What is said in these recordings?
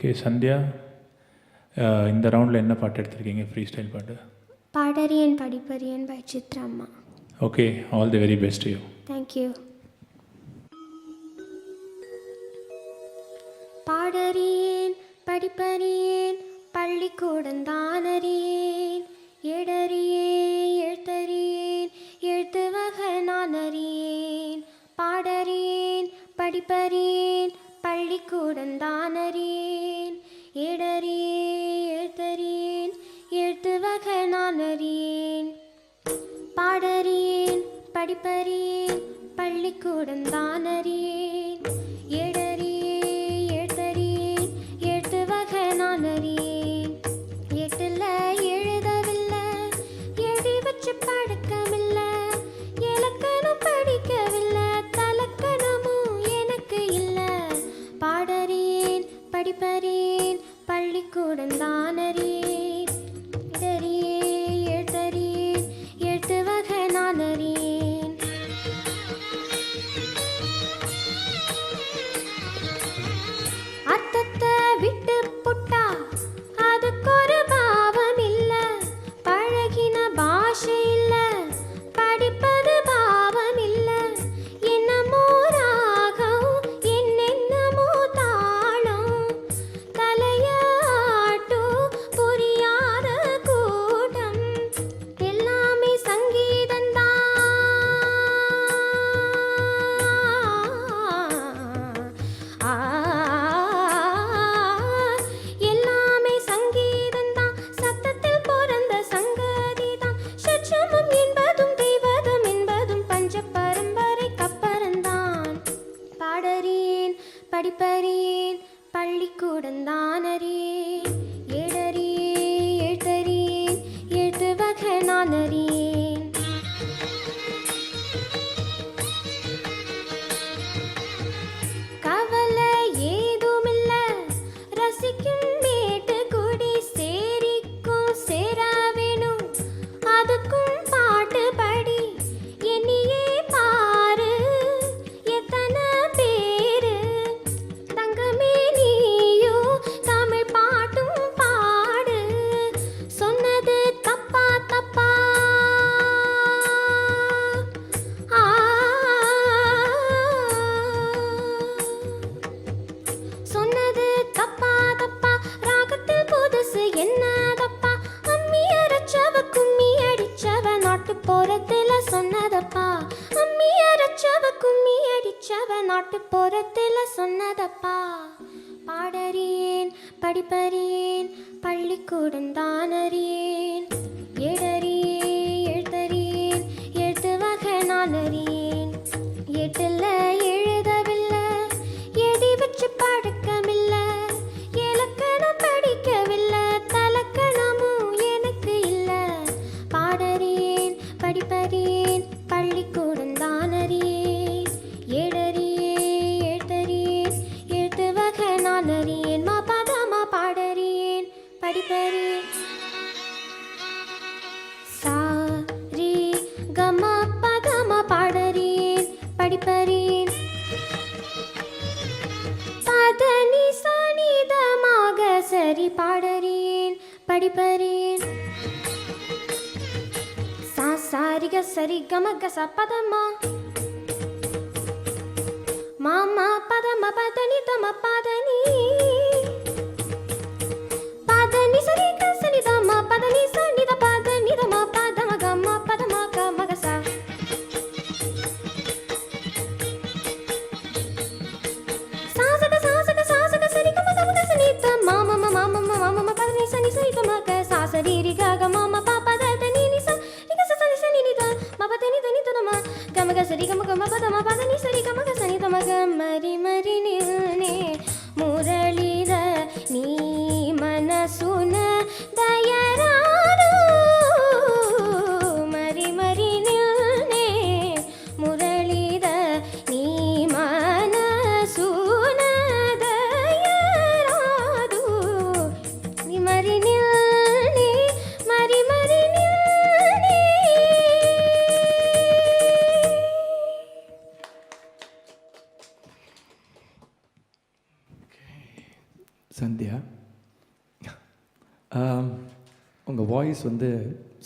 Okay Sandhya, இந்த ரவுண்டில் என்ன பாட்டு எடுத்திருக்கீங்க? ஃப்ரீ ஸ்டைல் பாட்டு. பாடறியேன் படிப்பறியேன் பை சித்ராம்மா. Okay, all the very best you. Thank you. பாடறியேன் படிப்பறியேன் பள்ளிக்கூடம் தானறியேன், ஏடறியேன் எழுத்தறியேன் எழுத்து வகை நான் அறியேன். பாடறியேன் படிப்பறியேன் பள்ளிக்கூடம் தானறியேன், ஏடறியேன் எழுத்தறியேன் எழுத்து வகை நான் அறியேன். பாடறியேன் படிப்பறியேன் பள்ளிக்கூடம் தானறியேன், ஏடறியேன் எழுத்தறியேன் எழுத்து வகை நான் அறியேன். எட்டுல எழுதவில்லை, எழுதி வச்சு பழக்கமில்லை, இலக்கணம் படிக்கவில்லை, தலக்கணமும் எனக்கு இல்லை. பாடறியேன் படிப்பறியேன் பள்ளிக்கூடம் தானறியேன், ஏடறியேன் எழுத்தறியேன் எழுத்து வகை நான் அறியேன். அர்த்தத்தை விட்டு புட்டா அதுக்கு ஒரு பாவம் இல்ல, பழகின பாஷை இல்ல, படிப்பது பாவம் இல்ல. என்னமோ ராகம் என்னென்னமோ தாளம், தலையாட்டும் புரியாத கூட்டம், எல்லாமே சங்கீதந்தான். எல்லாமே சங்கீதந்தான், சத்தத்தில் பிறந்த சங்கதிதான். சட்சமம் என்பதும் தெய்வதம் என்பதும் பஞ்ச பரம்பரை கப்பரந்தான். பாடறியேன் படிப்பறியேன் பள்ளிக்கூடம் தானறியேன், ஏடறியேன் எழுத்தறியேன் எழுத்து வகை நான் அறியேன். கவலை ஏதுமில்ல, ரசிக்கும் மேட்டு குடி சேரிக்கும் சேரா வேணும், அதுக்கும் பாட்டு படி என்னையே பாரு. எத்தனை பேரு தங்கமே நீயோ தமிழ் பாட்டும் பாடு, சொன்னது தப்பா தப்பா? சொன்னது தப்பா தப்பா? ராகத்தில் புதுசு என்ன தப்பா? அம்மி அரைச்சவ கும்மி அடிச்சவ நாட்டு போறதுல சொன்னதப்பா, அம்மி அரைச்சவ கும்மி அடிச்சவ நாட்டு போறதுல சொன்னதப்பா. பாடறியேன் படிப்பறியேன் பள்ளிக்கூடம் தானறியேன், ஏடறியேன் எழுத்தறியேன் எழுத்து வகை நான் அறியேன். எட்டுல எழுதவில்லை, எழுதி வச்சு பழக்கமில்லை, இலக்கணம் படிக்கவில்லை, தலக்கணமும் எனக்கு இல்லை. பாடறியேன் படிப்பறியேன் பள்ளிக்கூடம் தானறியேன், ஏடறியேன் எழுத்தறியேன் எழுத்து வகை நான் அறியேன். மா பதமா பாடறியேன் படிப்பறியேன் சா ரீ கம பதமா பாடறியேன் படிப்பறியேன், பதனி சனிதமாக சரி பாடறியேன் படிப்பறியேன். சா சாரிக சரி கமக ச பதமா, மாமா பதம பதனி தம பதனி, பதனி சரி க சனி தம பதனி சனி த பதனி தம பதம கம பதம கமக ச. சாசக சாசக சாசக சரி கம கமக சனி த மாமா மாமா மாமா பதனி சனி சனி தம க சாசரி ரி க க மாமா பாபா த தனி நி ச ரி க ச சனி சனி நி த ம பதனி தனி த ம கமக சரி கம கம பதம பதனி சரி கமக சனி தம க மரி மரி நி நே மு சந்தியா, உங்கள் வாய்ஸ் வந்து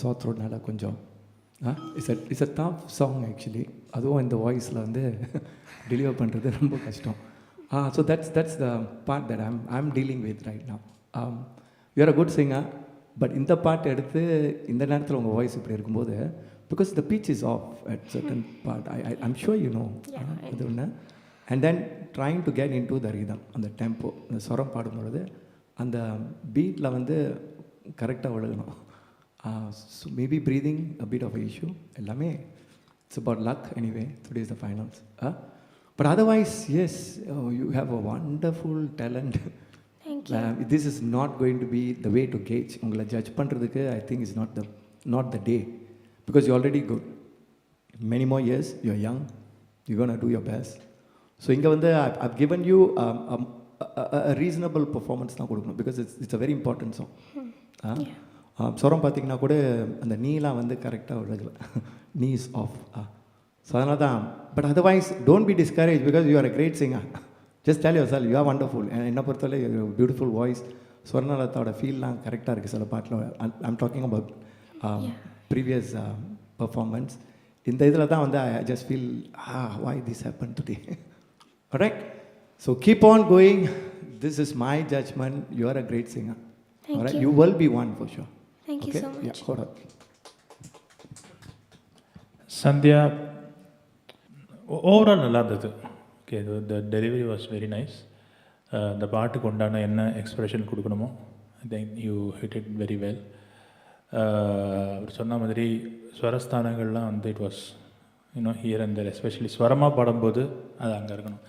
சாத்ரோட்னால கொஞ்சம் it's a top song actually. அதுவும் இந்த வாய்ஸில் வந்து டெலிவர் பண்ணுறது ரொம்ப கஷ்டம். So that's the part that I'm dealing with right now. You're a good singer, but இந்த பாட்டு எடுத்து இந்த நேரத்தில் உங்கள் வாய்ஸ் இப்படி இருக்கும்போது, because the pitch is off at certain part, I'm sure you know அது ஒன்று. And then trying to get into the rhythm, அந்த டெம்போ, அந்த ஸ்வரம் பாடும்பொழுது அந்த பீட்டில் வந்து கரெக்டாக விழுகணும். So maybe breathing a beat of issue எல்லாமே. It's about luck anyway. Today is the finals. But otherwise yes, you have a wonderful talent. This is not going to be the way to gauge. உங்களை judge பண்ணுறதுக்கு I think is not the day, because you already good. Many more years, you are young, you gonna do your best. So இங்கே வந்து I've given you a reasonable performance தான் கொடுக்கணும், because it's a very important song. ஸ்வரம் பார்த்தீங்கன்னா கூட அந்த நீலாம் வந்து கரெக்டாக விழுகல, நீ இஸ் ஆஃப். ஸோ அதனால தான். But otherwise don't be discourage, because you are a great singer. Just tell yourself you are wonderful. என்னை பொறுத்தவரை பியூட்டிஃபுல் வாய்ஸ், ஸ்வர்ணலதாவோட ஃபீல்லாம் கரெக்டாக இருக்குது சில பாட்டில். I'm talking about previous performance. இந்த இதில் தான் வந்து I just feel why this happened today. Alright? So keep on going. This is my judgment. You are a great singer. Thank you. You will be one for sure. Thank you so much. Yeah, hold on. Sandhya, overall நல்லா இருந்தது. Okay, the delivery was very nice. இந்த பாட்டுக்கு உண்டான என்ன expression கொடுக்கணுமோ I think you hit it very well. அவர் சொன்ன மாதிரி ஸ்வரஸ்தானங்கள்லாம் வந்து it was here and there, especially ஸ்வரமாக பாடும்போது அது அங்கே இருக்கணும்.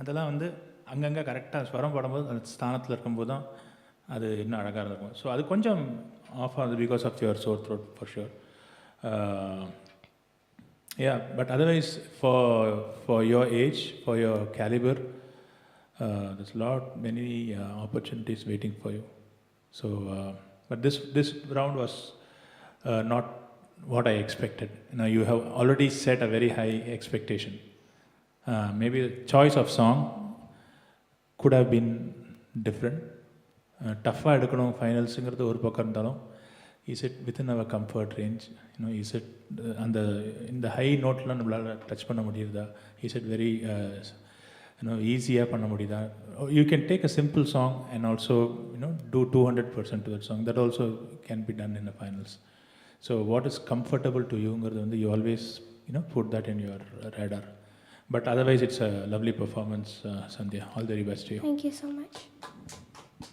அதெல்லாம் வந்து அங்கங்கே கரெக்டாக ஸ்வரம் பாடும்போது அந்த ஸ்தானத்தில் இருக்கும்போது தான் அது இன்னும் அழகாக இருக்கும். ஸோ அது கொஞ்சம் ஆஃப் ஆகுது because of your sore throat for sure. But otherwise for your age, for your caliber, there's many opportunities waiting for you. So but this round was not what I expected. You have already set a very high expectation. Maybe the choice of song could have been different. டஃப்பாக எடுக்கணும் ஃபைனல்ஸுங்கிறது ஒரு பக்கம் இருந்தாலும், is it within our comfort range? Is it அந்த இந்த high நோட்லாம் நம்மளால் touch பண்ண முடியுதா? இஸ் இட் வெரி ஈஸியாக பண்ண முடியுதா? You can take a simple song and also do 200% to that song. That also can be done in the finals. So what is comfortable to youங்கிறது வந்து you always put that in your radar. But otherwise it's a lovely performance, Sandhya. All the very best to you. Thank you so much.